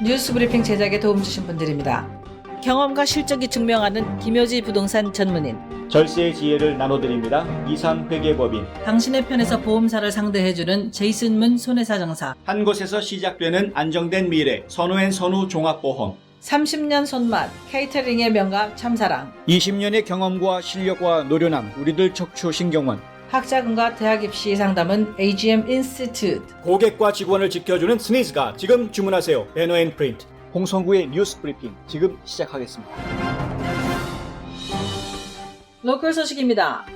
뉴스 브리핑 제작에 도움 주신 분들입니다. 경험과 실적이 증명하는 김효지 부동산 전문인, 절세의 지혜를 나눠드립니다. 이상회계법인, 당신의 편에서 보험사를 상대해주는 제이슨문 손해사정사, 한 곳에서 시작되는 안정된 미래 선우앤선우 종합보험, 30년 손맛 케이터링의 명가 참사랑, 20년의 경험과 실력과 노련함 우리들 척추신경원, 학자금과 대학 입시 상담은 AGM 인스티튜트, 고객과 직원을 지켜주는 스니즈가 지금 주문하세요. 배너앤프린트. 홍성구의 뉴스 브리핑 지금 시작하겠습니다. 로컬 소식입니다.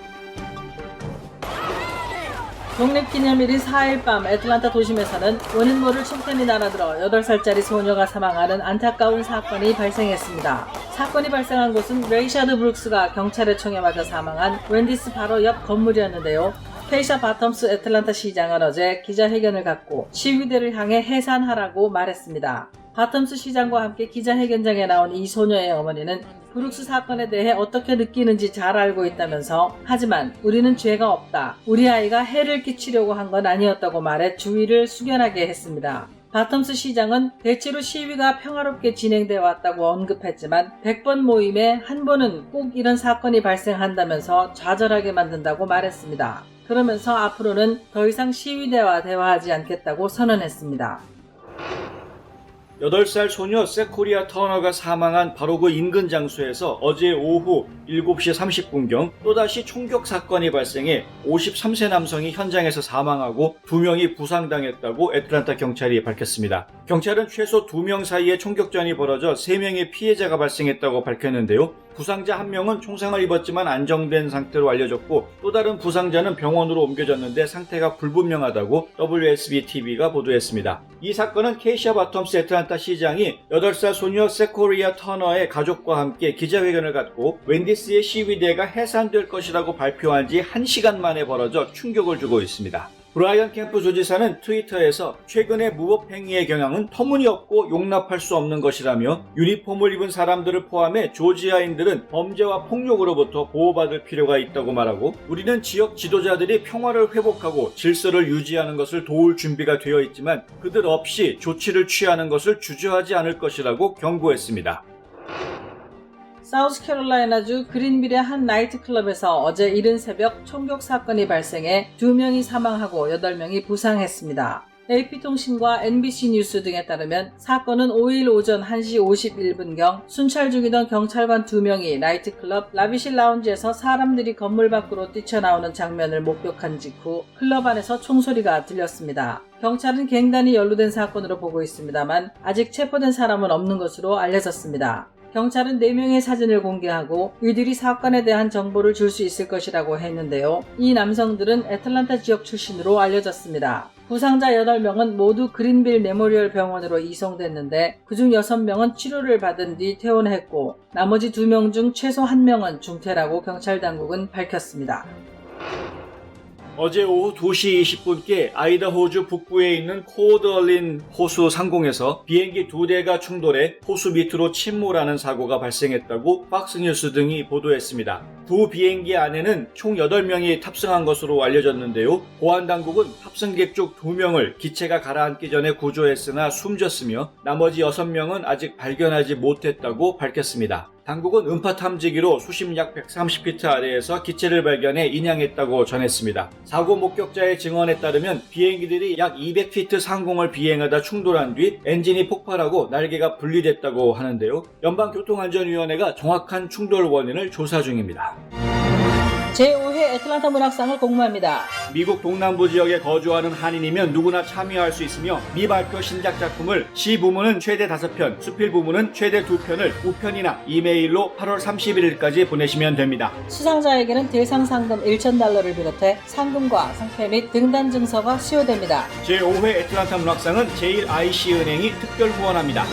독립기념일인 4일 밤 애틀란타 도심에서는 원인 모를 총탄이 날아들어 8살짜리 소녀가 사망하는 안타까운 사건이 발생했습니다. 사건이 발생한 곳은 레이샤드 브룩스가 경찰의 총에 맞아 사망한 웬디스 바로 옆 건물이었는데요. 케이샤 바텀스 애틀란타 시장은 어제 기자회견을 갖고 시위대를 향해 해산하라고 말했습니다. 바텀스 시장과 함께 기자회견장에 나온 이 소녀의 어머니는 브룩스 사건에 대해 어떻게 느끼는지 잘 알고 있다면서, 하지만 우리는 죄가 없다, 우리 아이가 해를 끼치려고 한 건 아니었다고 말해 주의를 숙연하게 했습니다. 바텀스 시장은 대체로 시위가 평화롭게 진행되어 왔다고 언급했지만 100번 모임에 한 번은 꼭 이런 사건이 발생한다면서 좌절하게 만든다고 말했습니다. 그러면서 앞으로는 더 이상 시위대와 대화하지 않겠다고 선언했습니다. 8살 소녀 세코리아 터너가 사망한 바로 그 인근 장소에서 어제 오후 7시 30분경 또다시 총격 사건이 발생해 53세 남성이 현장에서 사망하고 2명이 부상당했다고 애틀란타 경찰이 밝혔습니다. 경찰은 최소 2명 사이에 총격전이 벌어져 3명의 피해자가 발생했다고 밝혔는데요. 부상자 1명은 총상을 입었지만 안정된 상태로 알려졌고, 또 다른 부상자는 병원으로 옮겨졌는데 상태가 불분명하다고 WSB-TV가 보도했습니다. 이 사건은 케이샤 바텀스 애틀란타 시장이 8살 소녀 세코리아 터너의 가족과 함께 기자회견을 갖고 웬디스의 시위대가 해산될 것이라고 발표한 지 1시간 만에 벌어져 충격을 주고 있습니다. 브라이언 캠프 조지사는 트위터에서 최근의 무법 행위의 경향은 터무니없고 용납할 수 없는 것이라며, 유니폼을 입은 사람들을 포함해 조지아인들은 범죄와 폭력으로부터 보호받을 필요가 있다고 말하고, 우리는 지역 지도자들이 평화를 회복하고 질서를 유지하는 것을 도울 준비가 되어 있지만 그들 없이 조치를 취하는 것을 주저하지 않을 것이라고 경고했습니다. 사우스캐롤라이나주 그린빌의 한 나이트클럽에서 어제 이른 새벽 총격 사건이 발생해 2명이 사망하고 8명이 부상했습니다. AP통신과 NBC 뉴스 등에 따르면 사건은 5일 오전 1시 51분경 순찰 중이던 경찰관 2명이 나이트클럽 라비실 라운지에서 사람들이 건물 밖으로 뛰쳐나오는 장면을 목격한 직후 클럽 안에서 총소리가 들렸습니다. 경찰은 갱단이 연루된 사건으로 보고 있습니다만 아직 체포된 사람은 없는 것으로 알려졌습니다. 경찰은 4명의 사진을 공개하고 이들이 사건에 대한 정보를 줄 수 있을 것이라고 했는데요. 이 남성들은 애틀란타 지역 출신으로 알려졌습니다. 부상자 8명은 모두 그린빌 메모리얼 병원으로 이송됐는데 그중 6명은 치료를 받은 뒤 퇴원했고 나머지 2명 중 최소 1명은 중태라고 경찰 당국은 밝혔습니다. 어제 오후 2시 20분께 아이다호주 북부에 있는 코드얼린 호수 상공에서 비행기 2대가 충돌해 호수 밑으로 침몰하는 사고가 발생했다고 팍스뉴스 등이 보도했습니다. 두 비행기 안에는 총 8명이 탑승한 것으로 알려졌는데요. 보안당국은 탑승객 중 2명을 기체가 가라앉기 전에 구조했으나 숨졌으며 나머지 6명은 아직 발견하지 못했다고 밝혔습니다. 당국은 음파 탐지기로 수심 약 130피트 아래에서 기체를 발견해 인양했다고 전했습니다. 사고 목격자의 증언에 따르면 비행기들이 약 200피트 상공을 비행하다 충돌한 뒤 엔진이 폭발하고 날개가 분리됐다고 하는데요. 연방교통안전위원회가 정확한 충돌 원인을 조사 중입니다. 제5회 애틀란타 문학상을 공모합니다. 미국 동남부 지역에 거주하는 한인이면 누구나 참여할 수 있으며 미발표 신작 작품을 시 부문은 최대 5편, 수필 부문은 최대 2편을 우편이나 이메일로 8월 31일까지 보내시면 됩니다. 수상자에게는 대상 상금 $1,000를 비롯해 상금과 상패 및 등단 증서가 수여됩니다. 제5회 애틀란타 문학상은 제1IC은행이 특별 후원합니다.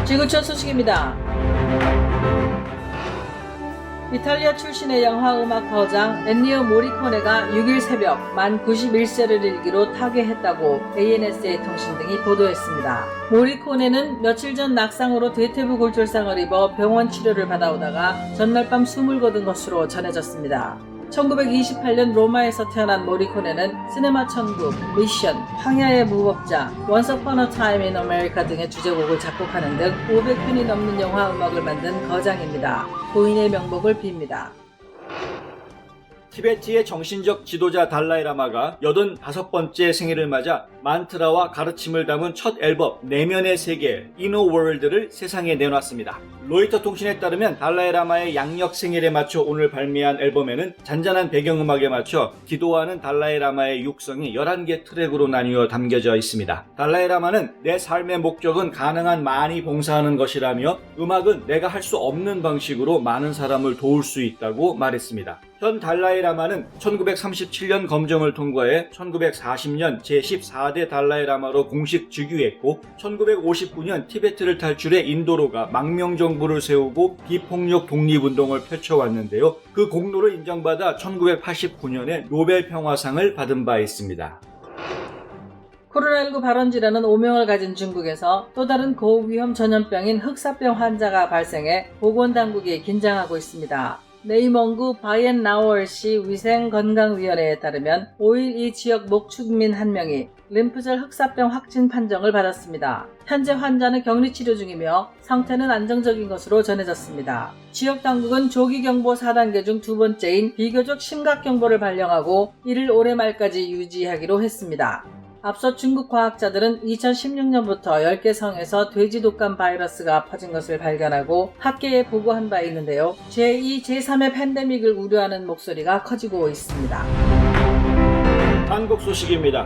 지구촌 소식입니다. 이탈리아 출신의 영화음악 거장 엔니오 모리코네가 6일 새벽 만 91세를 일기로 타계했다고 ANSA 통신 등이 보도했습니다. 모리코네는 며칠 전 낙상으로 대퇴부 골절상을 입어 병원 치료를 받아오다가 전날 밤 숨을 거둔 것으로 전해졌습니다. 1928년 로마에서 태어난 모리코네는 시네마 천국, 미션, 황야의 무법자, Once Upon a Time in America 등의 주제곡을 작곡하는 등 500편이 넘는 영화 음악을 만든 거장입니다. 고인의 명복을 빕니다. 티베트의 정신적 지도자 달라이라마가 85번째 생일을 맞아 만트라와 가르침을 담은 첫 앨범 내면의 세계 Inner World를 세상에 내놨습니다. 로이터 통신에 따르면 달라이라마의 양력 생일에 맞춰 오늘 발매한 앨범에는 잔잔한 배경음악에 맞춰 기도하는 달라이라마의 육성이 11개 트랙으로 나뉘어 담겨져 있습니다. 달라이라마는 내 삶의 목적은 가능한 많이 봉사하는 것이라며 음악은 내가 할 수 없는 방식으로 많은 사람을 도울 수 있다고 말했습니다. 현 달라이라마는 1937년 검정을 통과해 1940년 제14대 달라이라마로 공식 즉위했고 1959년 티베트를 탈출해 인도로 가 망명정부를 세우고 비폭력 독립운동을 펼쳐왔는데요. 그 공로를 인정받아 1989년에 노벨 평화상을 받은 바 있습니다. 코로나19 발원지라는 오명을 가진 중국에서 또 다른 고위험 전염병인 흑사병 환자가 발생해 보건당국이 긴장하고 있습니다. 네이멍구 바이엔나워시 위생건강위원회에 따르면 5일 이 지역 목축민 한 명이 림프절 흑사병 확진 판정을 받았습니다. 현재 환자는 격리치료 중이며 상태는 안정적인 것으로 전해졌습니다. 지역 당국은 조기경보 4단계 중 두 번째인 비교적 심각경보를 발령하고 이를 올해 말까지 유지하기로 했습니다. 앞서 중국 과학자들은 2016년부터 10개 성에서 돼지 독감 바이러스가 퍼진 것을 발견하고 학계에 보고한 바 있는데요. 제2, 제3의 팬데믹을 우려하는 목소리가 커지고 있습니다. 한국 소식입니다.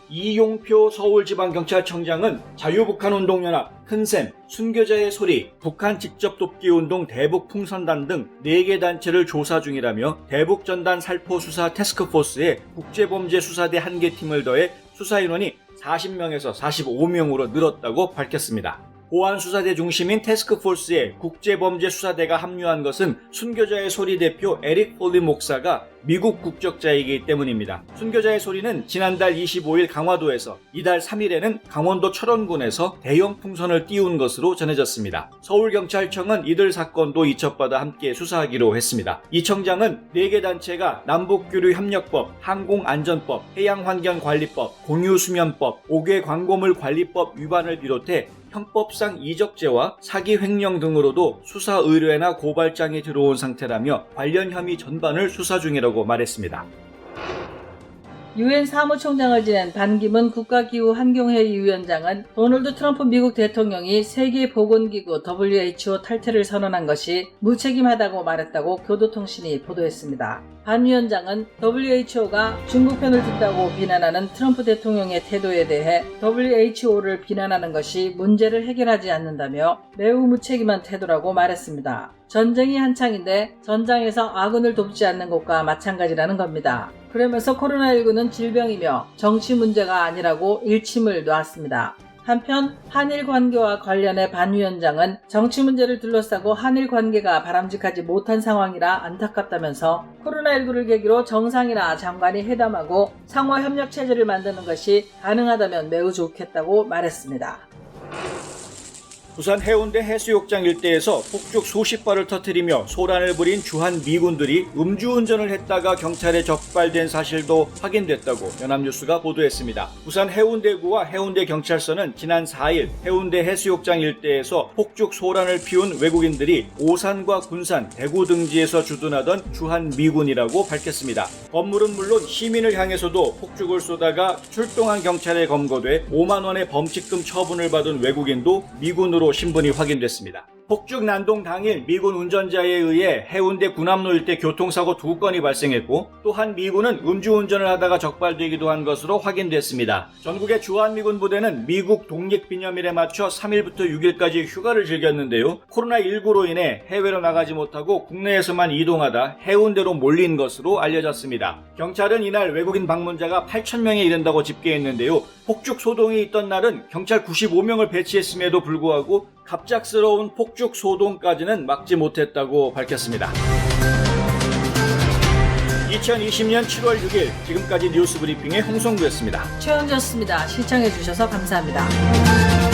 이용표 서울지방경찰청장은 자유북한운동연합, 큰샘, 순교자의 소리, 북한 직접돕기운동 대북풍선단 등 4개 단체를 조사 중이라며 대북전단 살포수사 태스크포스에 국제범죄수사대 1개 팀을 더해 수사인원이 40명에서 45명으로 늘었다고 밝혔습니다. 보안수사대 중심인 태스크포스에 국제범죄수사대가 합류한 것은 순교자의 소리 대표 에릭 폴린 목사가 미국 국적자이기 때문입니다. 순교자의 소리는 지난달 25일 강화도에서 이달 3일에는 강원도 철원군에서 대형 풍선을 띄운 것으로 전해졌습니다. 서울경찰청은 이들 사건도 이첩받아 함께 수사하기로 했습니다. 이 청장은 4개 단체가 남북교류협력법, 항공안전법, 해양환경관리법, 공유수면법, 5개 광고물 관리법 위반을 비롯해 형법상 이적죄와 사기 횡령 등으로도 수사 의뢰나 고발장이 들어온 상태라며 관련 혐의 전반을 수사 중이라고 말했습니다. 유엔 사무총장을 지낸 반기문 국가기후환경회의 위원장은 도널드 트럼프 미국 대통령이 세계보건기구 WHO 탈퇴를 선언한 것이 무책임하다고 말했다고 교도통신이 보도했습니다. 반 위원장은 WHO가 중국 편을 든다고 비난하는 트럼프 대통령의 태도에 대해 WHO를 비난하는 것이 문제를 해결하지 않는다며 매우 무책임한 태도라고 말했습니다. 전쟁이 한창인데 전장에서 아군을 돕지 않는 것과 마찬가지라는 겁니다. 그러면서 코로나19는 질병이며 정치 문제가 아니라고 일침을 놓았습니다. 한편 한일 관계와 관련해 반 위원장은 정치 문제를 둘러싸고 한일 관계가 바람직하지 못한 상황이라 안타깝다면서 코로나19를 계기로 정상이나 장관이 회담하고 상호 협력 체제를 만드는 것이 가능하다면 매우 좋겠다고 말했습니다. 부산 해운대 해수욕장 일대에서 폭죽 수십 발을 터뜨리며 소란을 부린 주한 미군들이 음주운전을 했다가 경찰에 적발된 사실도 확인됐다고 연합뉴스가 보도했습니다. 부산 해운대구와 해운대경찰서는 지난 4일 해운대 해수욕장 일대에서 폭죽 소란을 피운 외국인들이 오산과 군산, 대구 등지에서 주둔하던 주한 미군이라고 밝혔습니다. 건물은 물론 시민을 향해서도 폭죽을 쏘다가 출동한 경찰에 검거돼 5만 원의 범칙금 처분을 받은 외국인도 미군으로 신분이 확인됐습니다. 폭죽 난동 당일 미군 운전자에 의해 해운대 군함로 일대 교통사고 2건이 발생했고 또한 미군은 음주운전을 하다가 적발되기도 한 것으로 확인됐습니다. 전국의 주한미군 부대는 미국 독립기념일에 맞춰 3일부터 6일까지 휴가를 즐겼는데요. 코로나19로 인해 해외로 나가지 못하고 국내에서만 이동하다 해운대로 몰린 것으로 알려졌습니다. 경찰은 이날 외국인 방문자가 8,000명에 이른다고 집계했는데요. 폭죽 소동이 있던 날은 경찰 95명을 배치했음에도 불구하고 갑작스러운 폭죽 소동까지는 막지 못했다고 밝혔습니다. 2020년 7월 6일 지금까지 뉴스 브리핑의 홍성구였습니다. 최영주였습니다. 시청해주셔서 감사합니다.